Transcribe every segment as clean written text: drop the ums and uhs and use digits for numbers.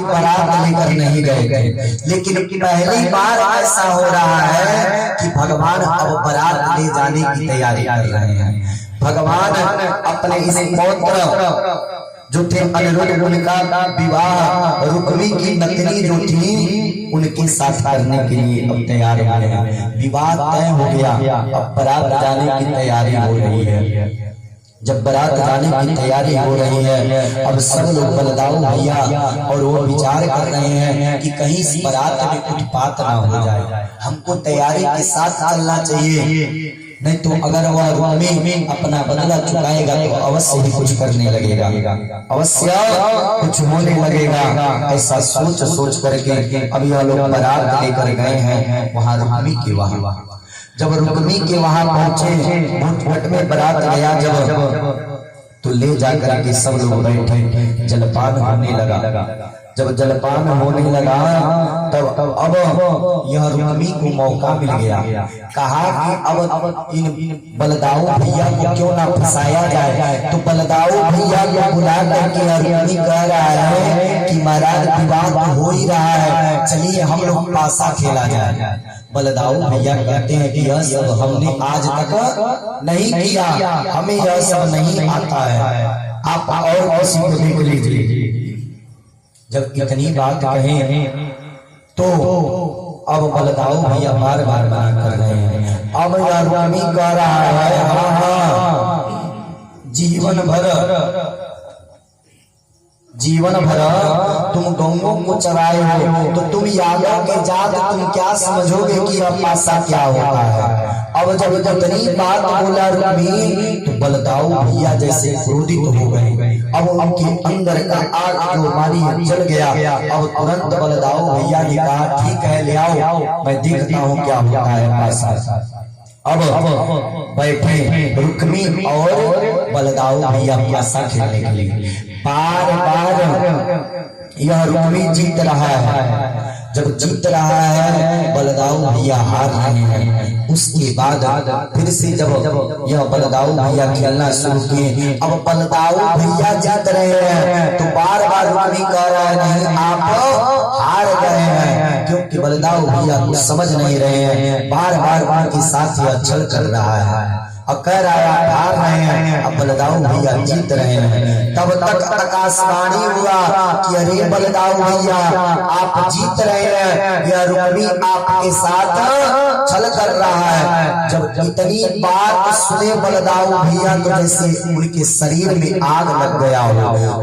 बारात लेकर नहीं गए थे, लेकिन पहली बार ऐसा हो रहा है कि भगवान अब बारात ले जाने की तैयारी कर रहे हैं। भगवान अपने इस पौत्र जो थे अनिरुद्ध, उनका विवाह रुक्मी की नतनी जो थी उनके साथ करने के लिए अब तैयार हो रहे हैं। विवाह तय हो गया, अब बारात जाने की तैयारी हो रही है। जब बारात जाने की तैयारी हो रही है, अब सब लोग बलदाऊ भैया और वो विचार कर रहे हैं कि कहीं इस बारात में उत्पात ना हो जाए, हमको तैयारी के साथ चलना चाहिए, नहीं तो अगर वह रुक्मी अपना बदला चुकाएगा तो अवश्य ही कुछ करने लगेगा, अवश्य कुछ होने लगेगा। ऐसा सोच सोच करके अब यह लोग बारात लेकर गए हैं वहां रुक्मी के वहां। जब रुक्मी के वहां पहुंचे, घूंट में बारात गया जब, तो ले जाकर के सब लोग बैठे, जलपान होने लगा। जब जलपान होने लगा तब अब यह रुक्मी को मौका मिल गया। कहा कि अब इन बलदाऊ भैया को क्यों ना फंसाया जाए, तो बलदाऊ भैया को बुला करके रुक्मी कह रहा है कि महाराज विवाह तो हो ही रहा है, चलिए हम लोग पासा खेला जाए। बलदाऊ भैया कहते हैं कि यह सब हमने आज तक नहीं किया, हमें यह सब नहीं आता है, आप और किसी को देख लीजिए। जब इतनी बात कहें तो अब बलदाऊ भैया बार बार मना कर रहे हैं। अब यह रुक्मी कह रहा है हाँ, जीवन भर तुम गौओं को चराए हो, तो तुम यादव के जात तुम क्या समझोगे कि अब पासा क्या होता है। अब जब इतनी बात बोला रुक्मी तो बलदाऊ भैया जैसे क्रोधित हो गए। अब उनके अंदर का आग जो मारी जल गया। अब तुरंत बलदाऊ भैया ने कहा ठीक है ले आओ, मैं देखता हूँ क्या होता है पासा। अब बैठे रुक्मी और बलदाऊ भैया पासा खेलने के लिए। बार बार यह रुक्मी जीत रहा है, जब जीत रहा है बलदाऊ भैया हार रहे हैं। उसके बाद फिर से जब यह बलदाऊ भैया खेलना शुरू किए, अब बलदाऊ भैया जीत रहे हैं तो बार बार रुक्मी कह रहा है नहीं आप हार गए हैं, क्योंकि बलदाऊ भैया कुछ समझ नहीं रहे हैं। बार बार उनके साथ यह छल कर रहा है और कह रहा है हार रहे हैं, अब बलदाऊ भैया जीत रहे हैं। तब तक आकाशवाणी हुआ कि अरे बलदाऊ भैया आप जीत रहे हैं, यह रुक्मी आपके साथ छल कर रहा है। जब इतनी बात सुने बलदाऊ भैया तो जैसे उनके शरीर में आग लग गया हो,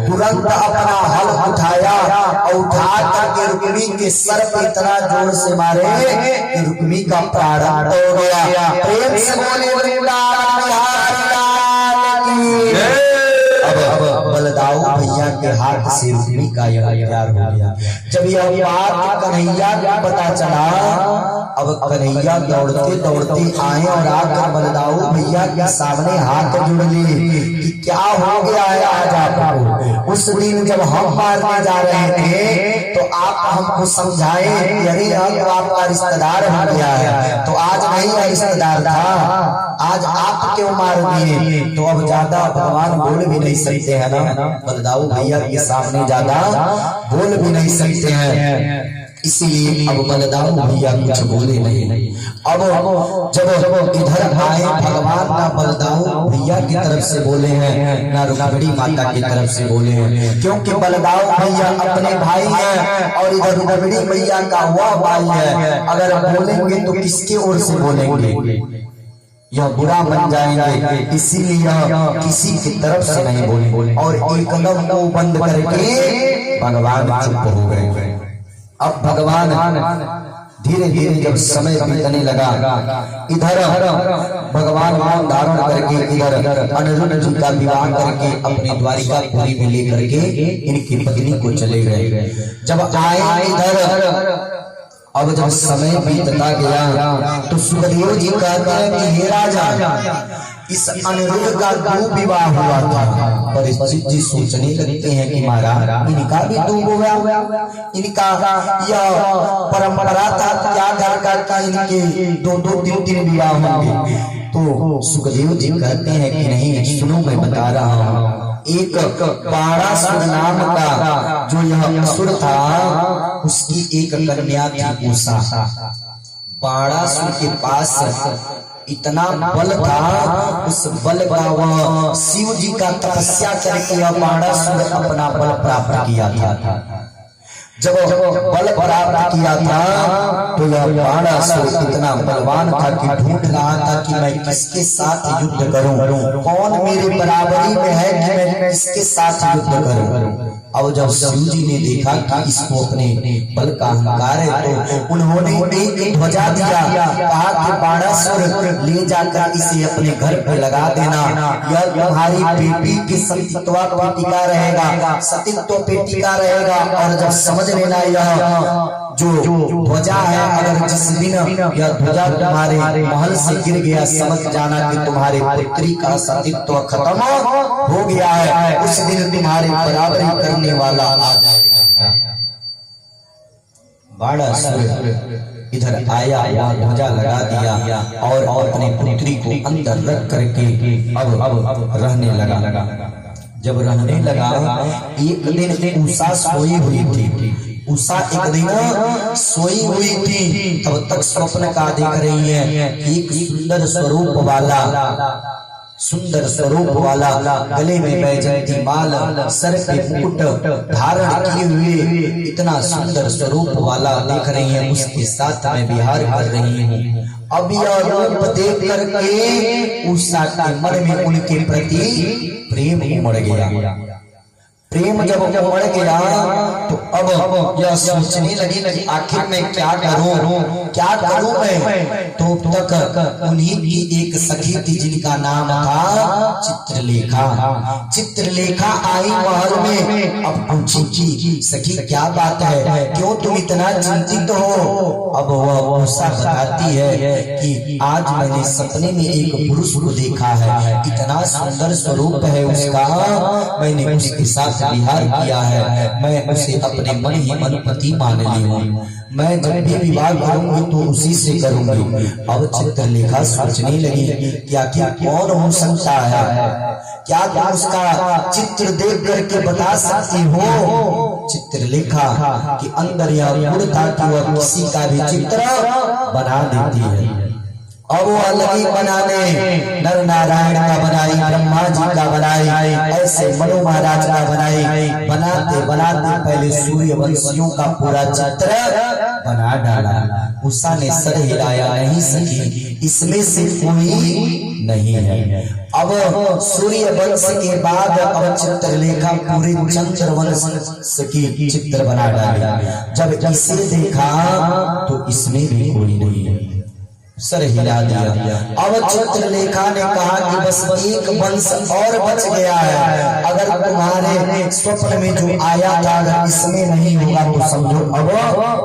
तुरंत अपना हल उठाया और उठा करके रुक्मी के सर पे इतना जोर से मारे कि रुक्मी का प्राण तोड़ गया। प्रेम से बोले अब बलदाऊ भैया के हाथ से रुक्मी का यह प्यार हो गया। जब यह बात कन्हैया को पता चला, अब कन्हैया दौड़ते दौड़ते आए और आकर बलदाऊ भैया के सामने हाथ जोड़ लिए कि क्या हो गया है आज आपको। उस दिन जब हम मारने जा रहे थे तो आप हमको समझाए कि अरे अब आपका रिश्तेदार हो गया है, तो आज नहीं रिश्तेदार था, आज आप क्यों मार दिए। तो अब ज्यादा भगवान बोल भी नहीं सकते हैं ना, बलदाऊ भैया के सामने ज्यादा बोल भी नहीं सकते हैं, इसीलिए अब बलदाऊ भैया कुछ बोले नहीं। अब जब इधर आए भगवान ना बलदाऊ भैया की तरफ से बोले हैं ना रुक्मिणी माता की तरफ से बोले हैं, क्योंकि बलदाऊ भैया अपने भाई हैं और इधर रुक्मिणी भैया का वह भाई है। अगर बोलेंगे तो किसके ओर से बोलेंगे, यह बुरा बन जाएंगे, इसीलिए किसी की तरफ से नहीं बोले और एकदम मुंह बंद करके भगवान चुप हो गए। अब भगवान धीरे धीरे जब समय बीतने लगा, इधर भगवान मौन धारण करके इधर अनिरुद्ध जी का विवाह करके अपनी द्वारिकापुरी में लेकर के इनकी पत्नी को चले गए। जब आए इधर, अब जब समय बीतता गया तो सुखदेव जी कहते हैं कि हे राजा, इस अनिरुद्ध का दो विवाह हुआ था। परीक्षित जी सोचने लगते हैं कि महाराज इनका भी दो हुआ, इनका यह परंपरा था क्या घर का इनके दो दो तीन तीन विवाह होंगे। तो सुखदेव जी कहते हैं कि नहीं सुनो मैं बता रहा हूँ, एक बाणासुर नाम का जो यह असुर था, उसकी एक कन्या थी उषा। बाणासुर के पास इतना बल था, उस बल का वह शिव जी का तपस्या करके यह बाणासुर अपना बल प्राप्त किया था। जब बल प्राप्त किया था तो यह बाणासुर इतना बलवान था कि ढूंढ रहा था कि मैं किसके साथ युद्ध करूं, कौन मेरे बराबरी में है कि मैं किसके साथ युद्ध करूं। अब जब शिव जी ने देखा कि इसको अपने बल का अहंकार है, तो उन्होंने एक ध्वजा दिया, कहा कि बाणासुर ले जाकर इसे अपने घर पर लगा देना, यह तुम्हारी बेटी की सतीत्व पेटिका रहेगा, सतीत्व पेटिका रहेगा। और जब समझ लेना यह जो ध्वजा है, अगर जिस दिन यह ध्वजा तुम्हारे महल से गिर गया, समझ जाना कि तुम्हारे पुत्री का सतीत्व खत्म हो गया है, उस दिन तुम्हारी बराबरी करने वाला आ जाएगा। बाणासुर इधर आया, ध्वजा लगा दिया और अपने पुत्री को अंदर रख करके अब रहने लगा। जब रहने लगा, एक दिन उषा सोई हुई थी। उषा एक दिन सोई हुई थी, तब तक स्वप्न का देख रही है। एक सुंदर स्वरूप वाला गले में बैजंती माल, सर पे मुकुट धारण किए हुए इतना सुंदर स्वरूप वाला देख रही है, उसके साथ में विहार कर रही हूँ। अब यह रूप देख करके उषा के मन में उनके प्रति प्रेम उमड़ गया। प्रेम जब उमड़ गया तो अब यह सोचने लगी आखिर मैं क्या करूं मैं। तो तक उन्हीं की एक सखी थी जिनका नाम था चित्रलेखा। चित्रलेखा आई महल में। अब पूछी कि सखी क्या बात है, क्यों तुम इतना चिंतित हो। अब वह उषा बताती है कि आज मैंने सपने में एक पुरुष को देखा है, इतना सुंदर स्वरूप है उसका, मैंने उसके साथ विहार किया है, मैं उसे अपने मन ही मन पति मान ली हूँ, मैं जब भी विवाह करूंगी तो उसी से करूंगी। अब चित्रलेखा सोचने लगी क्या क्या कौन हो सकता है, क्या तुम उसका चित्र देख करके बता सकती हो। चित्रलेखा के अंदर यह गुण था कि वह किसी का भी चित्र बना देती है। अब वो अलग बनाने, नर नारायण का बनाई, ब्रह्मा जी का बनाई, ऐसे मनु महाराज का बनाई, बनाते बनाते पहले सूर्यवंशियों का पूरा चित्र बना डाला। उषा ने सर हिलाया, नहीं सकी, इसमें से कोई नहीं है। अब सूर्यवंश के बाद अब चित्रलेखा पूरे चंद्रवंश की चित्र बना डाला। जब इसे देखा तो इसमें भी कोई नहीं है, सर हिला दिया। अब चित्रलेखा ने कहा कि बस एक वंश और बच गया है, अगर तुम्हारे स्वप्न में जो आया था अगर इसमें नहीं होगा तो समझो अब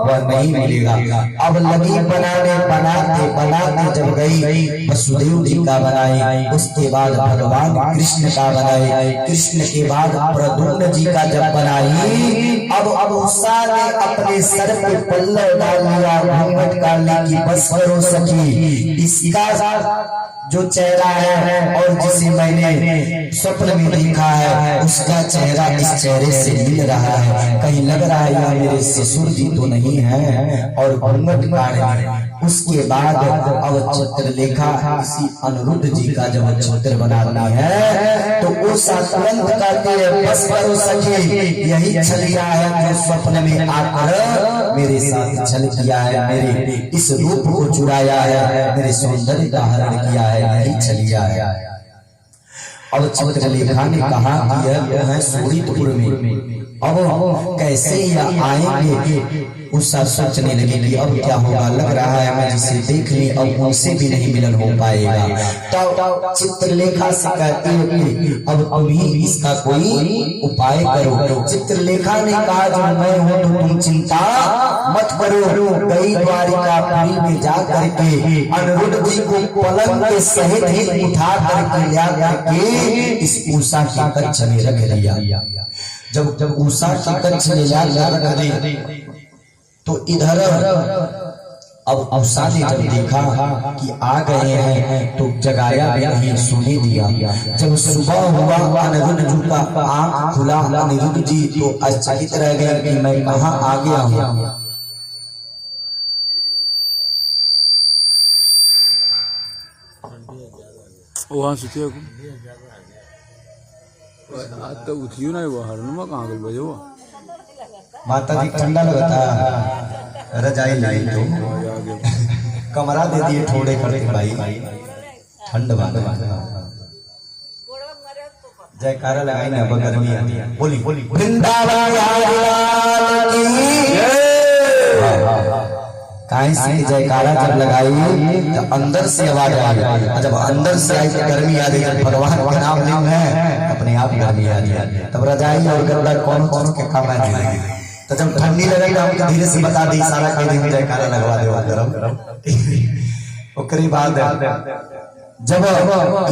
वह नहीं मिलेगा। अब लगी बनाने, बनाते बनाते जब गई वसुदेव जी का बनाई, उसके बाद भगवान कृष्ण का बनाई, कृष्ण के बाद प्रद्युम्न जी का जब बनाई, अब उषा ने अपने सर पे पल्लव डाल लिया, घूंघट डाल ली कि बस करो सखी, इसका जो चेहरा है और जिसे मैंने स्वप्न में देखा है उसका चेहरा इस चेहरे से मिल रहा है, कहीं लग रहा है यह मेरे ससुर जी तो नहीं है, और घूंघट काट। उसके बाद अब चित्रलेखा किसी अनिरुद्ध जी का जब चित्र बनाना है तो वो तुरंत कहते हैं बस करो सखी, यही छलिया है जो स्वप्न में आकर मेरे साथ छल किया है, मेरे इस रूप को चुराया है, मेरे सौंदर्य का हरण किया है, यही छलिया है। अब चित्रलेखा ने कहा कि यह है सूरीपुर में, अब कैसे यह आएंगे। उषा सोचने लगी कि अब क्या होगा, लग रहा है मैं जिसे देख ली अब उनसे भी नहीं मिलन हो पाएगा। तो चित्रलेखा से कहती है कि अब तुम ही इसका कोई उपाय करो। चित्रलेखा ने कहा जो मैं हूँ तो तुम चिंता मत करो। गई द्वारिकापुरी में जा करके अनिरुद्ध जी को पलंग के सहित ही उठा करके ला करके इस उषा के कक्ष में रख दिया। जब उषा के कक्ष में ला रख दी तो इधर अब उषा ने जब देखा कि आ गए हैं तो जगाया भी नहीं, सोने दिया। जब सुबह हुआ अनिरुद्ध जी का आंख खुला, अनिरुद्ध जी तो आश्चर्यचकित रह गए कि मैं कहाँ आ गया हूँ। वहाँ सुते आज तो उठियो ना वो हरनुमा कहाँ गई बजे वो माता जी ठंडा लगता रजाई लाई तो कमरा दे दिए थोड़े करके भाई ठंड वाले जयकारा लगाई ना गर्मी आती है। बोली बोली वृंदावन काहे से जयकारा जब लगाई तो अंदर से आवाज आई, जब अंदर से आई तो गर्मी आ गई। जब भगवान का नाम नहीं है अपने आप गर्मी आ रही है, तब रजाई और गद्दा कौन कौन के काम आ जाएगी। तो जब ठंडी लगे तो हमको धीरे से बता दी, सारा कह दी जयकारा लगवा दे गरम गरम। ओकरी बाद जब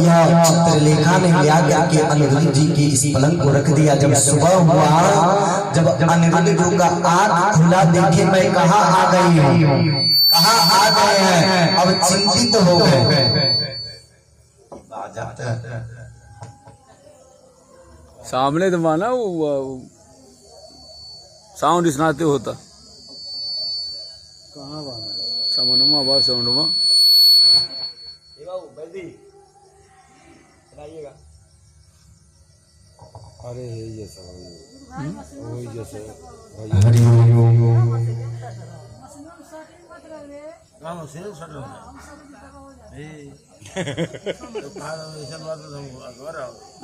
यह चित्रलेखा ने लिया के अनिरुद्ध जी के इस पलंग को रख दिया। जब सुबह हुआ, जब अनिरुद्ध जी का आंख खुला, देखे मैं कहाँ आ गई हूँ, कहाँ आ गए हैं। अब चिंतित हो गए। सामने तो माना वो साउंड सुनाते होता कहाँ बाना समनुमा बा समनुमा अरे ये सब वही जैसे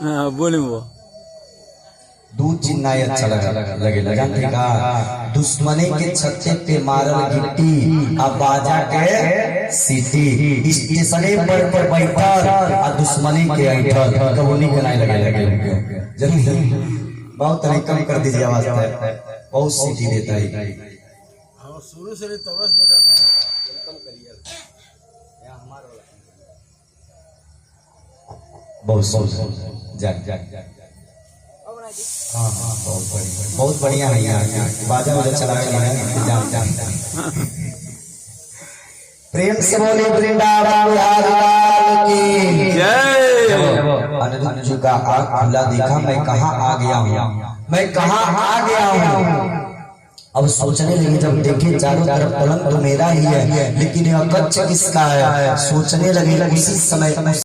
हाँ बोले वो दूध चिन्नाई अच्छा लगे जानते का दुश्मने के छत्ते पे मारल गिट्टी, अब बाजा के सीटी, स्टेशने पर बैठल आ दुश्मने के ऐठल कबूनी के नहीं लगे जल्दी बहुत तरह कम कर दीजिए आवाज, बहुत सीटी देता है शुरू से तवस देखा था कम करिए बहुत जाग जाग जाग। हाँ हाँ बहुत बढ़िया है यार, बाजा वाजा चला प्रेम से बोले वृंदावन की जय। अनिरुद्ध जी का आँख खुला, देखा मैं कहाँ आ गया हूँ, मैं कहाँ आ गया हूँ। अब सोचने लगे, जब देखे चारों तरफ पलंग तो मेरा ही है, लेकिन यह कक्ष किसका है। सोचने लगे, उसी समय